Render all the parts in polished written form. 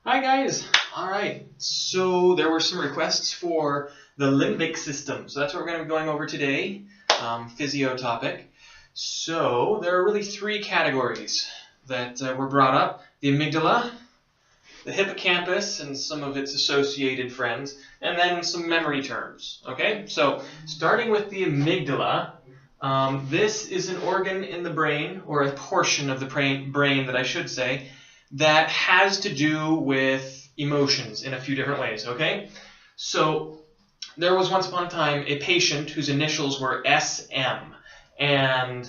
Hi guys! Alright, so there were some requests for the limbic system. So that's what we're going to be going over today, physio topic. So there are really three categories that were brought up. The amygdala, the hippocampus, and some of its associated friends, and then some memory terms. Okay, so starting with the amygdala, this is an organ in the brain, or a portion of the brain that I should say, that has to do with emotions in a few different ways, okay? So there was once upon a time a patient whose initials were SM, and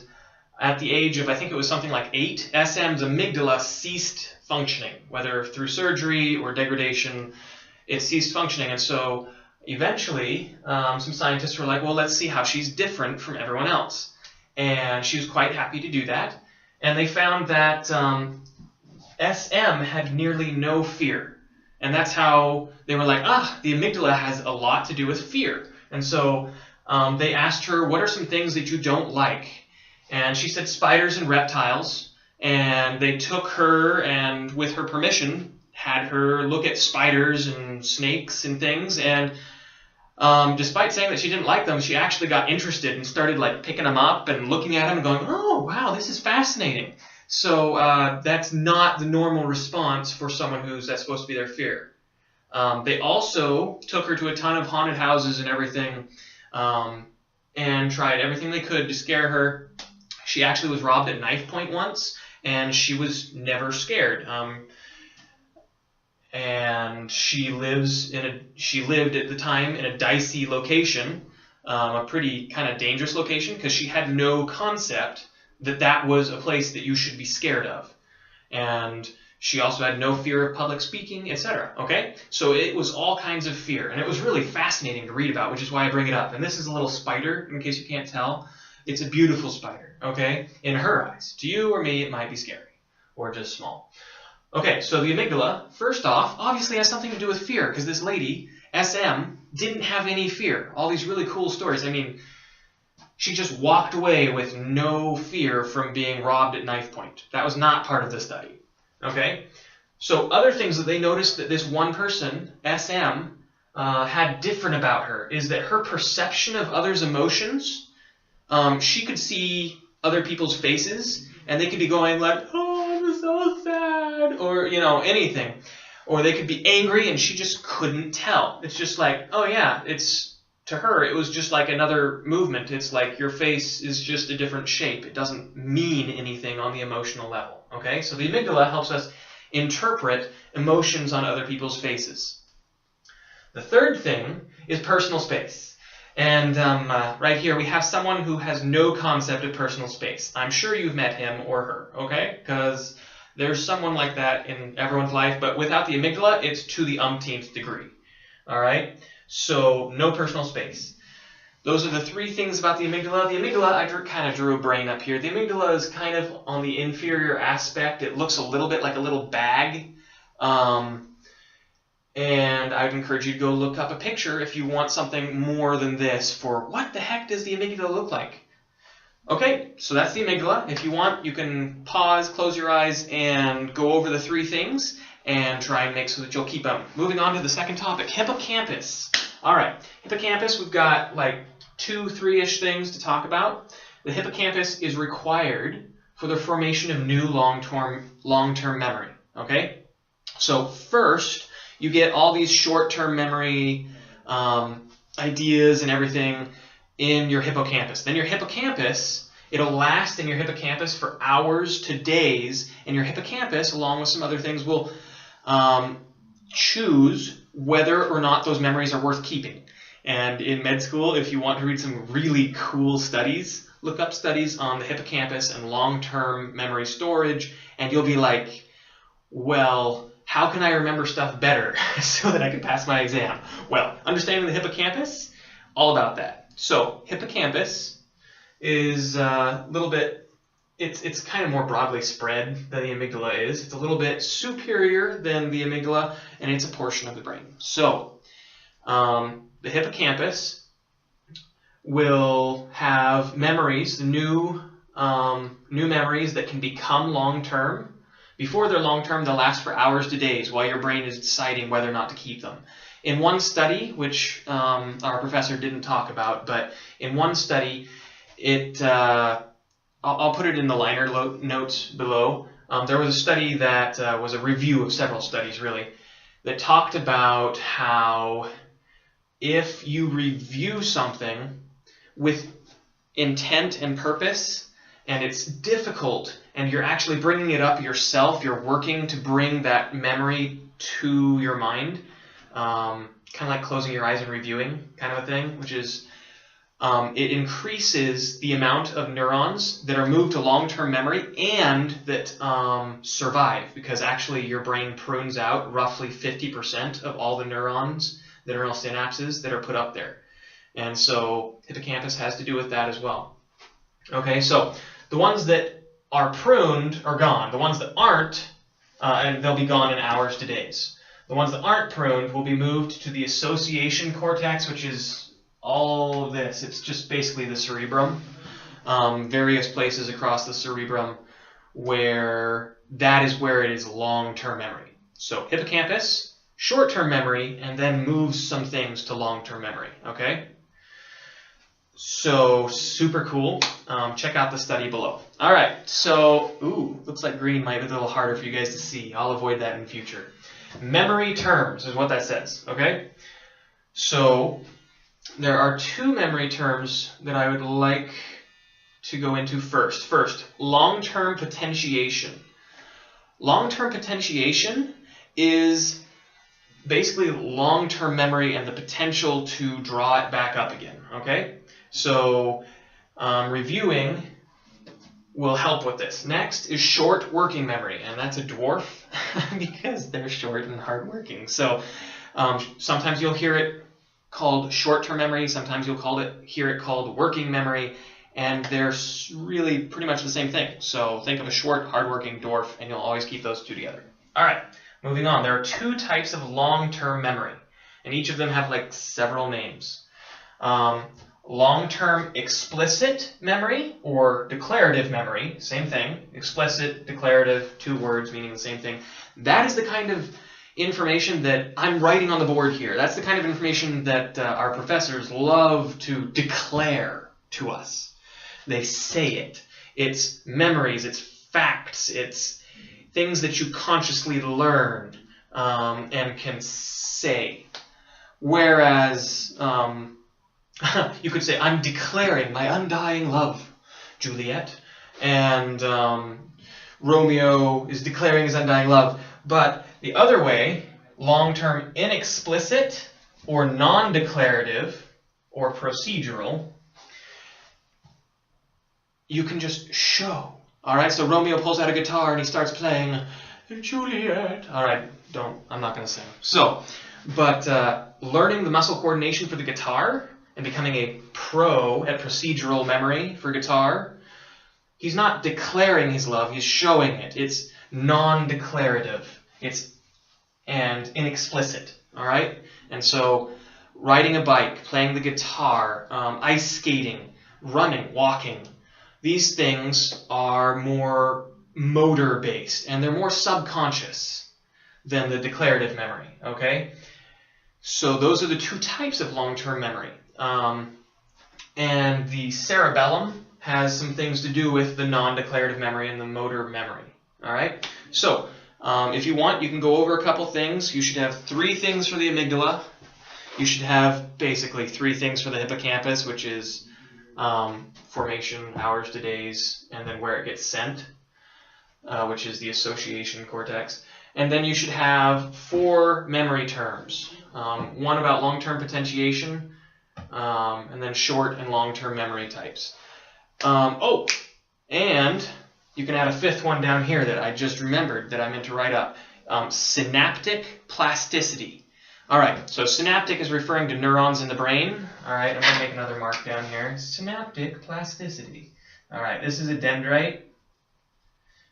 at the age of, I think it was something like 8, SM's amygdala ceased functioning, whether through surgery or degradation, it ceased functioning. And so eventually, some scientists were like, well, let's see how she's different from everyone else. And she was quite happy to do that. And they found that SM had nearly no fear. And that's how they were like, the amygdala has a lot to do with fear. And so they asked her, what are some things that you don't like? And she said spiders and reptiles. And they took her and, with her permission, had her look at spiders and snakes and things. And despite saying that she didn't like them, she actually got interested and started like picking them up and looking at them and going, oh, wow, this is fascinating. So that's not the normal response for someone that's supposed to be their fear. They also took her to a ton of haunted houses and everything, and tried everything they could to scare her. She actually was robbed at knife point once, and she was never scared. And she lived at the time in a dicey location, a pretty kind of dangerous location, because she had no concept that was a place that you should be scared of. And she also had no fear of public speaking, etc. Okay? So it was all kinds of fear. And it was really fascinating to read about, which is why I bring it up. And this is a little spider, in case you can't tell. It's a beautiful spider, okay? In her eyes. To you or me, it might be scary. Or just small. Okay, so the amygdala, first off, obviously has something to do with fear, because this lady, SM, didn't have any fear. All these really cool stories. I mean, she just walked away with no fear from being robbed at knife point. That was not part of the study. Okay? So other things that they noticed that this one person, SM, had different about her is that her perception of others' emotions, she could see other people's faces, and they could be going like, oh, I'm so sad, or, anything. Or they could be angry, and she just couldn't tell. It's just like, oh yeah, to her, it was just like another movement. It's like your face is just a different shape. It doesn't mean anything on the emotional level. Okay? So the amygdala helps us interpret emotions on other people's faces. The third thing is personal space. And right here we have someone who has no concept of personal space. I'm sure you've met him or her, okay? Because there's someone like that in everyone's life, but without the amygdala, it's to the umpteenth degree. All right? So no personal space. Those are the three things about the amygdala. The amygdala, I kind of drew a brain up here. The amygdala is kind of on the inferior aspect. It looks a little bit like a little bag. And I would encourage you to go look up a picture if you want something more than this for what the heck does the amygdala look like? Okay, so that's the amygdala. If you want, you can pause, close your eyes, and go over the three things and try and make so that you'll keep them. Moving on to the second topic, hippocampus. All right, hippocampus, we've got like 2-3-ish things to talk about. The hippocampus is required for the formation of new long-term memory, okay? So first, you get all these short-term memory ideas and everything in your hippocampus. Then your hippocampus, it'll last in your hippocampus for hours to days, and your hippocampus, along with some other things, will choose whether or not those memories are worth keeping. And in med school, if you want to read some really cool studies, look up studies on the hippocampus and long-term memory storage, and you'll be like, well, how can I remember stuff better so that I can pass my exam? Well, understanding the hippocampus, all about that. So hippocampus is a little bit, it's kind of more broadly spread than the amygdala is. It's a little bit superior than the amygdala, and it's a portion of the brain. So the hippocampus will have memories, new memories that can become long-term, Before they're long-term, they'll last for hours to days while your brain is deciding whether or not to keep them. In one study, which our professor didn't talk about, but in one study, I'll put it in the liner notes below. There was a study that was a review of several studies, really, that talked about how if you review something with intent and purpose, and it's difficult, and you're actually bringing it up yourself, you're working to bring that memory to your mind, kind of like closing your eyes and reviewing kind of a thing, which is it increases the amount of neurons that are moved to long-term memory and that survive, because actually your brain prunes out roughly 50% of all the neurons, the neural synapses that are put up there. And so hippocampus has to do with that as well. Okay, so the ones that are pruned are gone. The ones that aren't, and they'll be gone in hours to days. The ones that aren't pruned will be moved to the association cortex, which is all of this. It's just basically the cerebrum. Various places across the cerebrum where that is where it is long-term memory. So hippocampus, short-term memory, and then moves some things to long-term memory. Okay? So super cool. Check out the study below. All right. So, looks like green might be a little harder for you guys to see. I'll avoid that in the future. Memory terms is what that says. Okay. So there are two memory terms that I would like to go into first. First, long-term potentiation. Long-term potentiation is basically long-term memory and the potential to draw it back up again. Okay. So reviewing will help with this. Next is short working memory, and that's a dwarf because they're short and hardworking. So sometimes you'll hear it called short-term memory, sometimes you'll hear it called working memory, and they're really pretty much the same thing. So think of a short, hardworking dwarf, and you'll always keep those two together. All right, moving on. There are two types of long-term memory, and each of them have like several names. Long-term explicit memory or declarative memory, same thing. Explicit, declarative, two words meaning the same thing. That is the kind of information that I'm writing on the board here. That's the kind of information that our professors love to declare to us. They say it. It's memories, it's facts, it's things that you consciously learned and can say. Whereas you could say, I'm declaring my undying love, Juliet, and Romeo is declaring his undying love. But the other way, long-term inexplicit or non-declarative or procedural, you can just show. All right, so Romeo pulls out a guitar and he starts playing Juliet. All right, I'm not going to sing. So, but learning the muscle coordination for the guitar and becoming a pro at procedural memory for guitar, he's not declaring his love, he's showing it. It's non-declarative. And inexplicit, all right? And so riding a bike, playing the guitar, ice skating, running, walking, these things are more motor-based, and they're more subconscious than the declarative memory, okay? So those are the two types of long-term memory. And the cerebellum has some things to do with the non-declarative memory and the motor memory, all right? So if you want, you can go over a couple things. You should have 3 things for the amygdala. You should have basically 3 things for the hippocampus, which is formation, hours to days, and then where it gets sent, which is the association cortex. And then you should have 4 memory terms. One about long-term potentiation, and then short and long-term memory types. And you can add a 5th one down here that I just remembered that I meant to write up. Synaptic plasticity. All right, so synaptic is referring to neurons in the brain. All right, I'm going to make another mark down here. Synaptic plasticity. All right, this is a dendrite.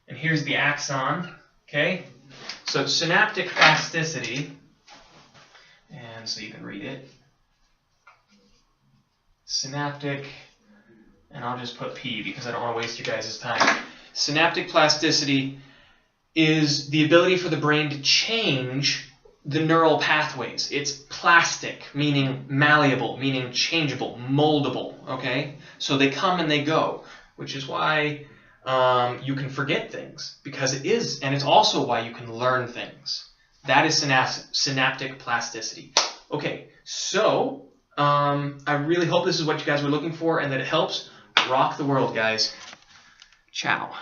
And here's the axon. Okay, so synaptic plasticity, and so you can read it. Synaptic, and I'll just put P because I don't want to waste you guys' time. Synaptic plasticity is the ability for the brain to change the neural pathways. It's plastic, meaning malleable, meaning changeable, moldable, okay? So they come and they go, which is why you can forget things, because it is, and it's also why you can learn things. That is synaptic plasticity. Okay, so I really hope this is what you guys were looking for and that it helps. Rock the world, guys. Ciao.